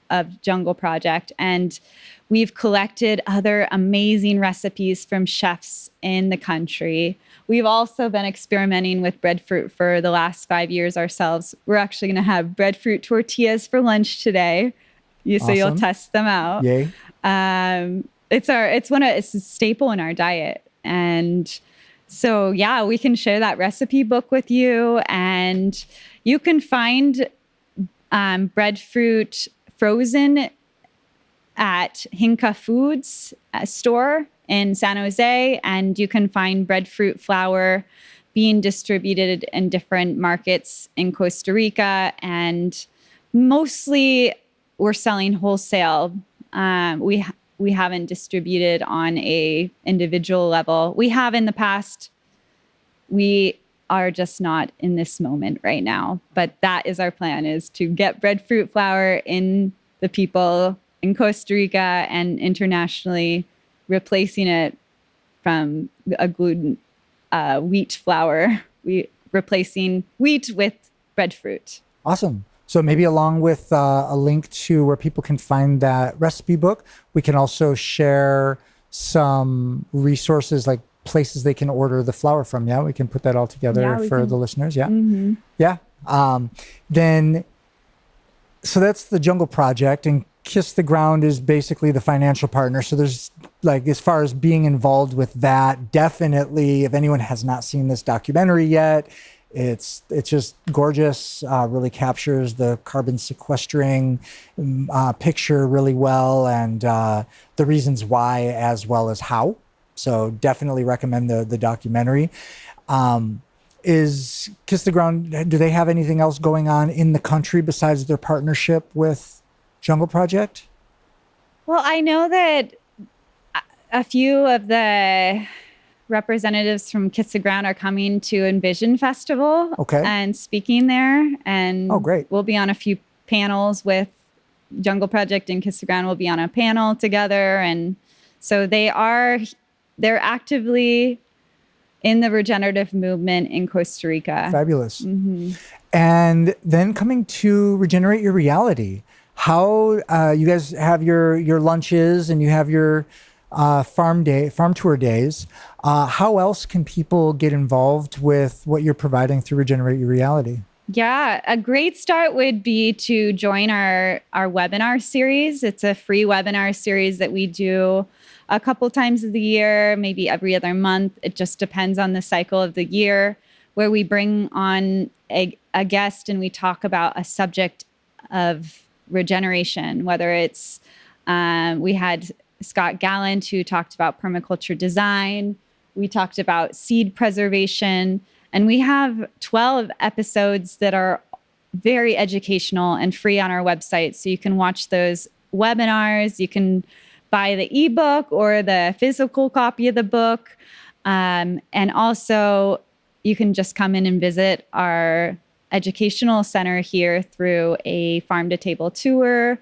of Jungle Project. And we've collected other amazing recipes from chefs in the country. We've also been experimenting with breadfruit for the last 5 years ourselves. We're actually going to have breadfruit tortillas for lunch today. So Awesome. you'll test them out. Yay. It's a staple in our diet. And so, yeah, we can share that recipe book with you. And you can find breadfruit frozen at Hinka Foods store in San Jose. And you can find breadfruit flour being distributed in different markets in Costa Rica. And mostly we're selling wholesale. We haven't distributed on a individual level. We have in the past. We are just not in this moment right now. But that is our plan, is to get breadfruit flour in the people in Costa Rica and internationally, replacing it from a gluten wheat flour. Replacing wheat with breadfruit. Awesome. So maybe along with a link to where people can find that recipe book, we can also share some resources like places they can order the flour from. Yeah, we can put that all together for the listeners. Yeah. Mm-hmm. Yeah. So that's the Jungle Project, and Kiss the Ground is basically the financial partner. So there's, like, as far as being involved with that, definitely, if anyone has not seen this documentary yet, it's just gorgeous. Really captures the carbon sequestering picture really well, and the reasons why as well as how. So definitely recommend the documentary. Is Kiss the Ground, do they have anything else going on in the country besides their partnership with Jungle Project? Well, I know that a few of the representatives from Kiss the Ground are coming to Envision Festival and speaking there. And great. We'll be on a few panels with Jungle Project and Kiss the Ground. We'll be on a panel together. And so they're actively in the regenerative movement in Costa Rica. Fabulous. Mm-hmm. And then coming to Regenerate Your Reality, how you guys have your lunches and you have your farm tour days. How else can people get involved with what you're providing through Regenerate Your Reality? Yeah, a great start would be to join our webinar series. It's a free webinar series that we do a couple times of the year, maybe every other month. It just depends on the cycle of the year, where we bring on a guest and we talk about a subject of regeneration, whether it's we had Scott Gallant who talked about permaculture design. We talked about seed preservation. And we have 12 episodes that are very educational and free on our website. So you can watch those webinars. You can buy the ebook or the physical copy of the book. And also, you can just come in and visit our educational center here through a farm to table tour.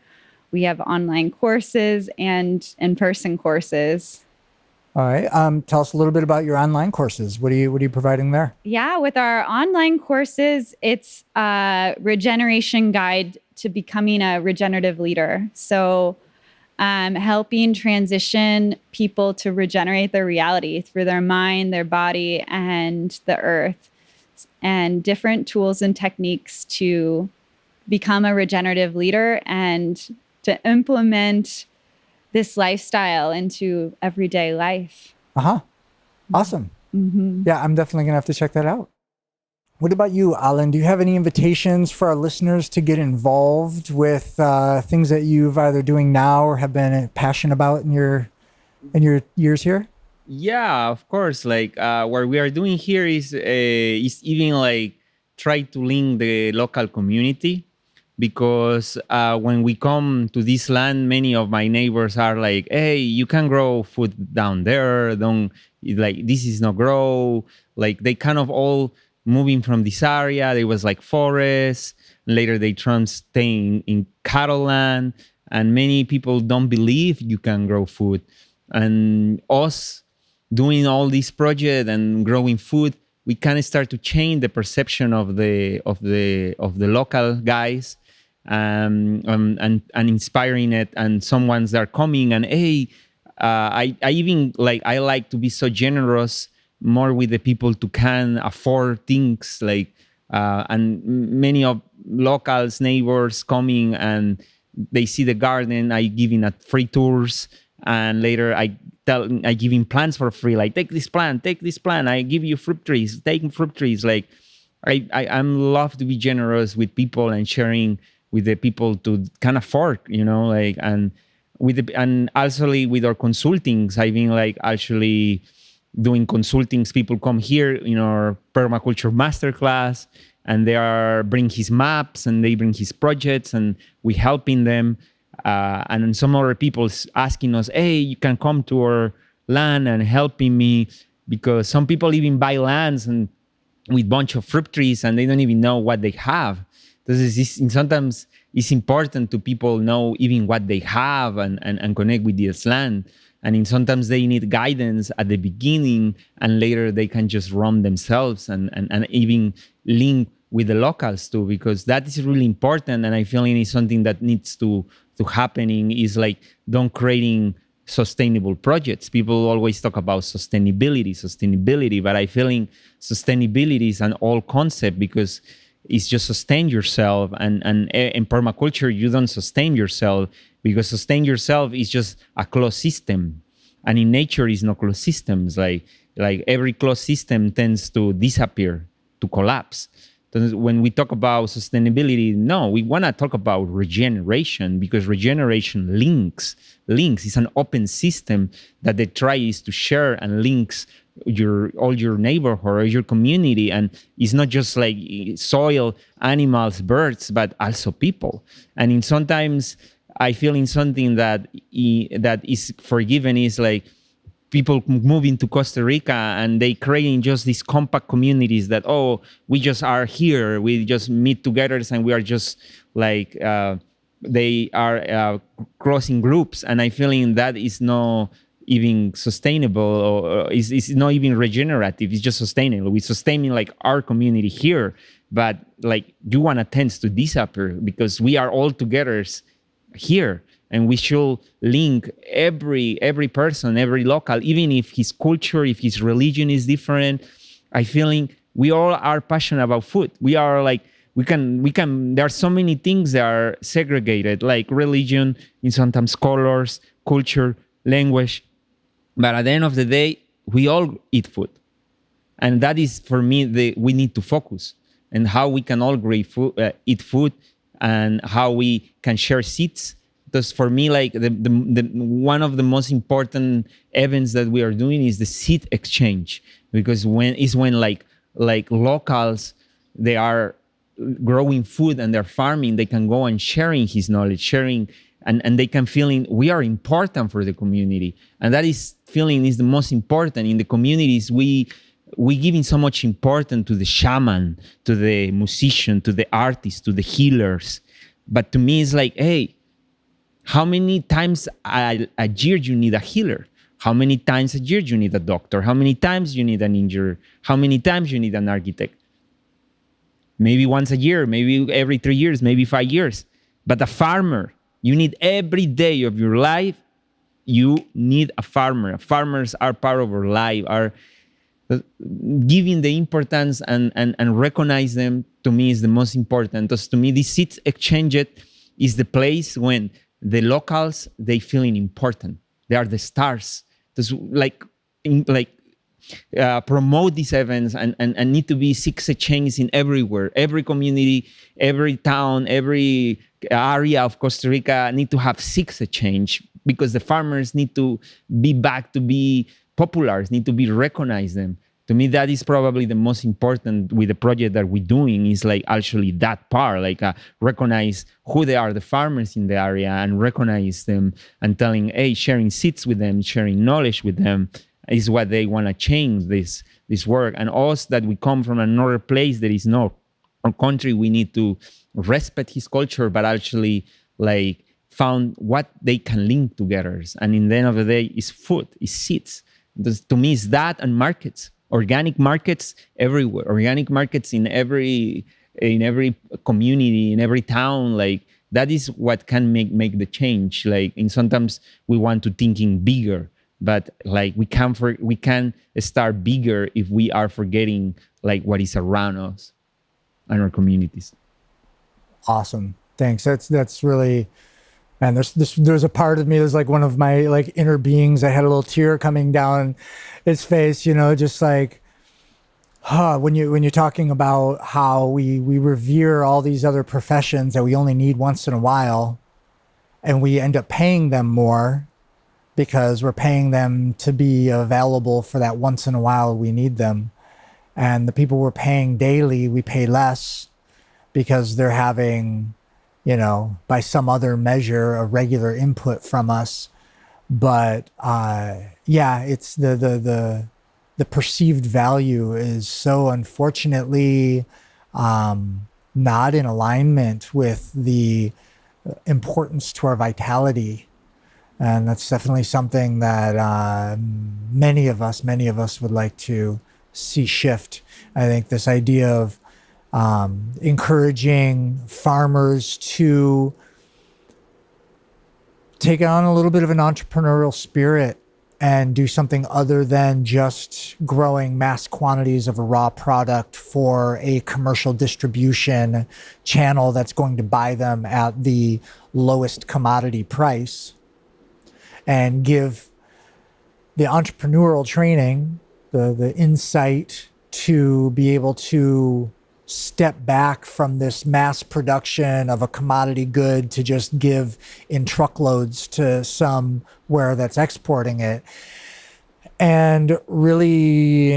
We have online courses and in-person courses. All right. Tell us a little bit about your online courses. What are you providing there? Yeah, with our online courses, it's a regeneration guide to becoming a regenerative leader. So helping transition people to regenerate their reality through their mind, their body, and the earth, and different tools and techniques to become a regenerative leader and to implement this lifestyle into everyday life. Awesome. Mm-hmm. Yeah, I'm definitely going to have to check that out. What about you, Alan? Do you have any invitations for our listeners to get involved with things that you've either doing now or have been passionate about in your years here? Yeah, of course. Like what we are doing here is even like try to link the local community, because when we come to this land, many of my neighbors are like, "Hey, you can grow food down there. Don't like this is not grow." Like they kind of all moving from this area. There was like forests. Later they staying in cattle land, and many people don't believe you can grow food. And us doing all these projects and growing food, we kind of start to change the perception of the local guys, and inspiring it. And someone's that are coming and hey, I even like I like to be so generous more with the people to can afford things like and many of locals neighbors coming and they see the garden. I giving at free tours, and later I giving plants for free. Like take this plant. I give you fruit trees. Take fruit trees. Like I'm love to be generous with people and sharing with the people to kind of afford, like and also with our consultings. I've been like actually doing consultings. People come here in our permaculture masterclass, and they are bring his maps and they bring his projects, and we helping them. And some other people asking us, hey, you can come to our land and helping me, because some people even buy lands and with bunch of fruit trees and they don't even know what they have. Sometimes it's important to people know even what they have and connect with this land. And sometimes they need guidance at the beginning, and later they can just run themselves and even link with the locals too, because that is really important. And I feel it's something that needs to happening is like don't creating sustainable projects. People always talk about sustainability, but I feeling sustainability is an old concept, because it's just sustain yourself, and in permaculture you don't sustain yourself, because sustain yourself is just a closed system, and in nature is no closed systems. Like every closed system tends to disappear, to collapse. When we talk about sustainability, no, we want to talk about regeneration, because regeneration links. It's an open system that the try is to share and links all your neighborhood or your community. And it's not just like soil, animals, birds, but also people. And sometimes I feel in something that is forgiven is like people moving to Costa Rica and they creating just these compact communities that, we just are here. We just meet together and we are just like, they are crossing groups. And I feeling that is not even sustainable, or is not even regenerative. It's just sustainable. We're sustaining like our community here, but like you want to tend to disappear, because we are all together here. And we should link every person, every local, even if his culture, if his religion is different. I feeling we all are passionate about food. We are like there are so many things that are segregated, like religion, and sometimes colors, culture, language. But at the end of the day, we all eat food. And that is, for me, we need to focus and how we can all eat food, and how we can share seeds. Because for me, like the one of the most important events that we are doing is the seed exchange, because when like locals, they are growing food and they're farming, they can go and sharing his knowledge, sharing, and they can feeling we are important for the community, and that is feeling is the most important in the communities. We giving so much importance to the shaman, to the musician, to the artist, to the healers, but to me it's like, hey, how many times a year you need a healer? How many times a year you need a doctor? How many times you need an engineer? How many times you need an architect? Maybe once a year, maybe every 3 years, maybe 5 years. But a farmer, you need every day of your life, you need a farmer. Farmers are part of our life, are giving the importance and recognize them, to me, is the most important. Because to me, this seeds exchange is the place when the locals, they feeling important. They are the stars. Just promote these events and need to be seeds exchanges in everywhere. Every community, every town, every area of Costa Rica need to have seeds exchange, because the farmers need to be back to be popular, need to be recognized them. To me, that is probably the most important with the project that we're doing, is like actually that part, like recognize who they are, the farmers in the area, and recognize them and telling, hey, sharing seeds with them, sharing knowledge with them is what they want to change this work. And us that we come from another place that is not our country, we need to respect his culture, but actually like found what they can link together. And in the end of the day, is food, is seeds. To me, it's that and markets. Organic markets everywhere, organic markets in every community, in every town. Like that is what can make the change. Like, and sometimes we want to thinking bigger, but like we can start bigger if we are forgetting like what is around us and our communities. Awesome, thanks. That's really. And there's a part of me, there's like one of my like inner beings. I had a little tear coming down its face, just like, when you're talking about how we revere all these other professions that we only need once in a while, and we end up paying them more because we're paying them to be available for that once in a while we need them. And the people we're paying daily, we pay less because they're having, by some other measure, a regular input from us. But it's the perceived value is so unfortunately not in alignment with the importance to our vitality. And that's definitely something that many of us would like to see shift. I think this idea of encouraging farmers to take on a little bit of an entrepreneurial spirit and do something other than just growing mass quantities of a raw product for a commercial distribution channel that's going to buy them at the lowest commodity price, and give the entrepreneurial training, the insight to be able to step back from this mass production of a commodity good to just give in truckloads to somewhere that's exporting it, and really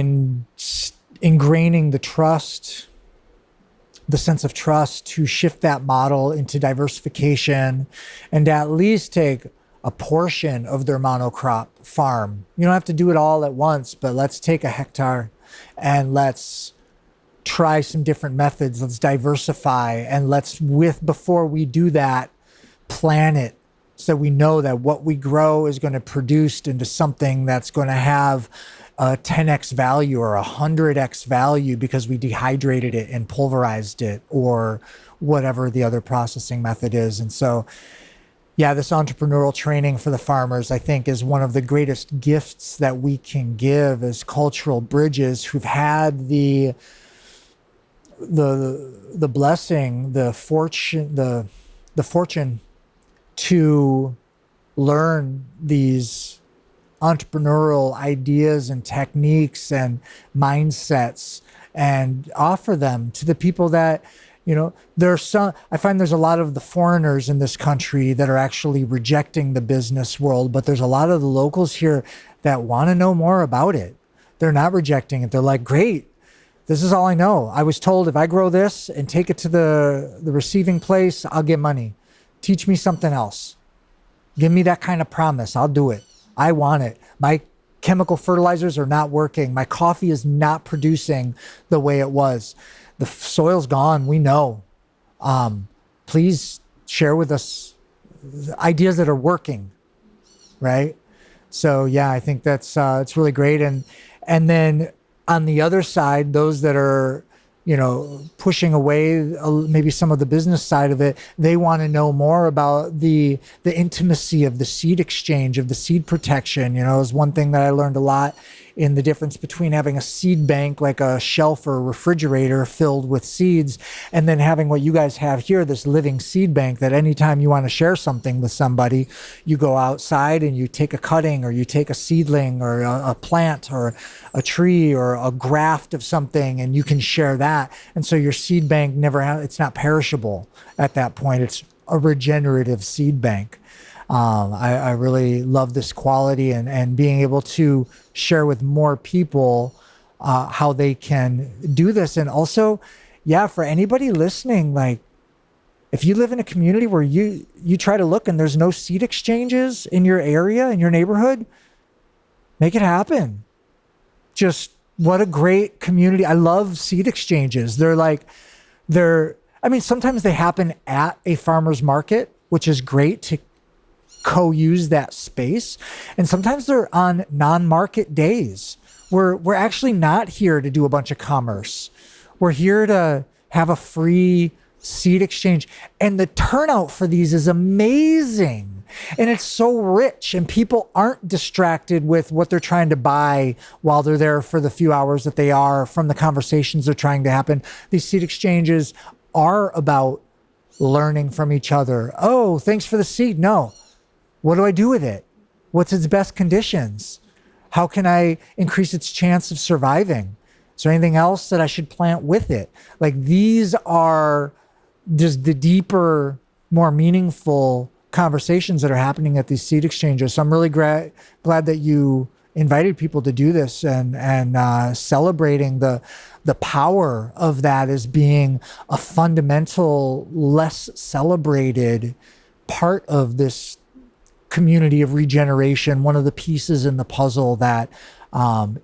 ingraining the trust, the sense of trust, to shift that model into diversification and to at least take a portion of their monocrop farm. You don't have to do it all at once, but let's take a hectare and let's try some different methods. Let's diversify, and before we do that, plan it so we know that what we grow is going to produce into something that's going to have a 10x value or 100x value because we dehydrated it and pulverized it, or whatever the other processing method is. And so, this entrepreneurial training for the farmers, I think, is one of the greatest gifts that we can give as cultural bridges who've had the the blessing, the fortune to learn these entrepreneurial ideas and techniques and mindsets and offer them to the people that, I find there's a lot of the foreigners in this country that are actually rejecting the business world, but there's a lot of the locals here that want to know more about it. They're not rejecting it. They're like, great, this is all I know. I was told if I grow this and take it to the receiving place, I'll get money. Teach me something else. Give me that kind of promise. I'll do it. I want it. My chemical fertilizers are not working. My coffee is not producing the way it was. The soil's gone. We know. Please share with us ideas that are working, right? So yeah, I think that's it's really great. And then on the other side, those that are pushing away maybe some of the business side of it, they want to know more about the intimacy of the seed exchange, of the seed protection. Is one thing that I learned a lot in the difference between having a seed bank, like a shelf or a refrigerator filled with seeds, and then having what you guys have here, this living seed bank that anytime you want to share something with somebody, you go outside and you take a cutting or you take a seedling or a plant or a tree or a graft of something and you can share that. And so your seed bank it's not perishable at that point. It's a regenerative seed bank. I really love this quality and being able to share with more people how they can do this. And also, yeah, for anybody listening, like if you live in a community where you try to look and there's no seed exchanges in your area, in your neighborhood, make it happen. Just what a great community. I love seed exchanges. Sometimes they happen at a farmer's market, which is great to co-use that space. And sometimes they're on non-market days where we're actually not here to do a bunch of commerce. We're here to have a free seed exchange. And the turnout for these is amazing. And it's so rich and people aren't distracted with what they're trying to buy while they're there for the few hours that they are from the conversations they're trying to happen. These seed exchanges are about learning from each other. Oh, thanks for the seed. No. What do I do with it? What's its best conditions? How can I increase its chance of surviving? Is there anything else that I should plant with it? Like these are just the deeper, more meaningful conversations that are happening at these seed exchanges. So I'm really glad that you invited people to do this and celebrating the power of that as being a fundamental, less celebrated part of this community of regeneration, one of the pieces in the puzzle that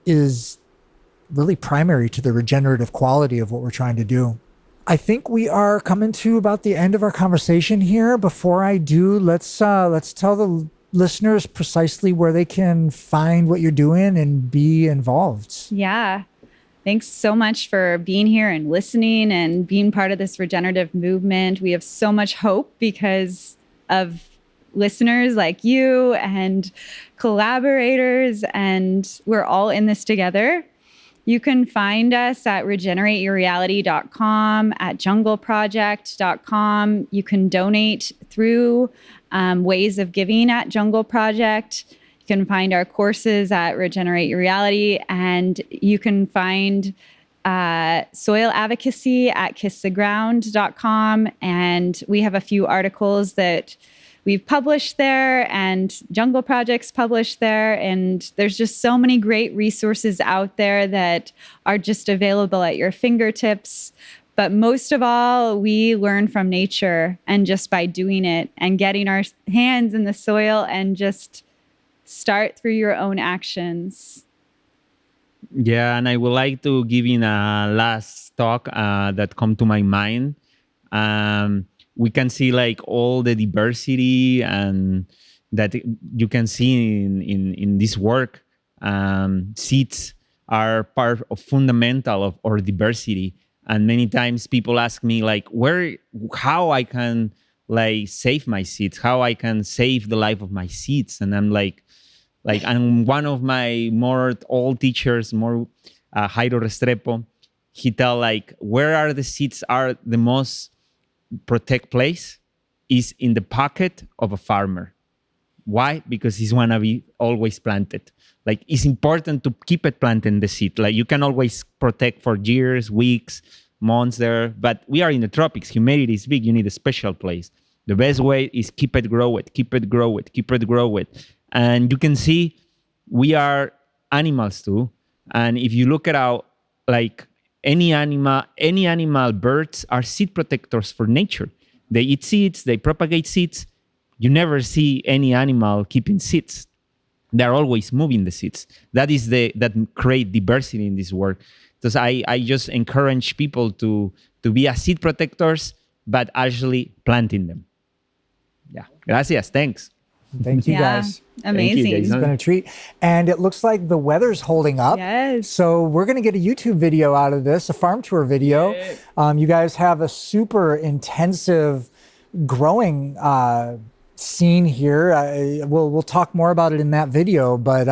is really primary to the regenerative quality of what we're trying to do. I think we are coming to about the end of our conversation here. Before I do, let's tell the listeners precisely where they can find what you're doing and be involved. Yeah. Thanks so much for being here and listening and being part of this regenerative movement. We have so much hope because of listeners like you and collaborators, and we're all in this together. You can find us at regenerateyourreality.com, at jungleproject.com. You can donate through ways of giving at Jungle Project. You can find our courses at Regenerate Your Reality, and you can find soil advocacy at kisstheground.com. And we have a few articles that we've published there and Jungle Project's published there. And there's just so many great resources out there that are just available at your fingertips. But most of all, we learn from nature, and just by doing it and getting our hands in the soil and just start through your own actions. Yeah, and I would like to give in a last talk that come to my mind. We can see like all the diversity and that you can see in this work. Seeds are part of fundamental of our diversity. And many times people ask me like, how I can like save my seeds, how I can save the life of my seeds. And I'm like I'm one of my more old teachers, Jairo Restrepo. he tell like where are the seeds are the most protect place is in the pocket of a farmer. Why? Because he's want to be always planted. Like it's important to keep it planted the seed. Like you can always protect for years, weeks, months there. But we are in the tropics. Humidity is big. You need a special place. The best way is keep it grow it, keep it grow it, keep it grow it. And you can see we are animals too. And if you look at our like any animal, birds are seed protectors for nature. They eat seeds, they propagate seeds. You never see any animal keeping seeds. They're always moving the seeds. That is that create diversity in this work. Because I just encourage people to be a seed protectors, but actually planting them. Yeah. Gracias. Thanks. Thank you guys. Amazing. Thank you, It's been a treat. And it looks like the weather's holding up. Yes. So we're going to get a YouTube video out of this, a farm tour video. You guys have a super intensive growing scene here. We'll talk more about it in that video, but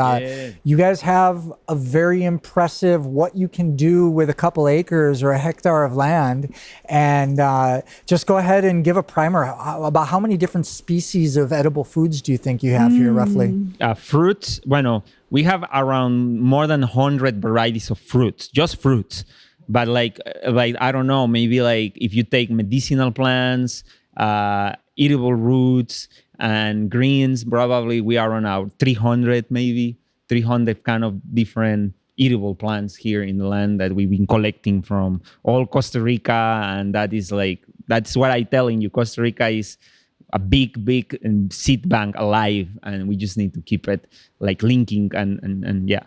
you guys have a very impressive what you can do with a couple acres or a hectare of land. And just go ahead and give a primer about how many different species of edible foods do you think you have here roughly? Fruits, bueno, we have around more than 100 varieties of fruits, just fruits. But like I don't know, maybe like if you take medicinal plants, eatable roots and greens, probably we are around 300 kind of different eatable plants here in the land that we've been collecting from all Costa Rica. And that's what I telling you. Costa Rica is a big seed bank alive, and we just need to keep it like linking and yeah.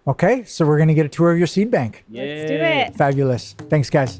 Okay, so we're going to get a tour of your seed bank. Let's do it. Fabulous. Thanks, guys.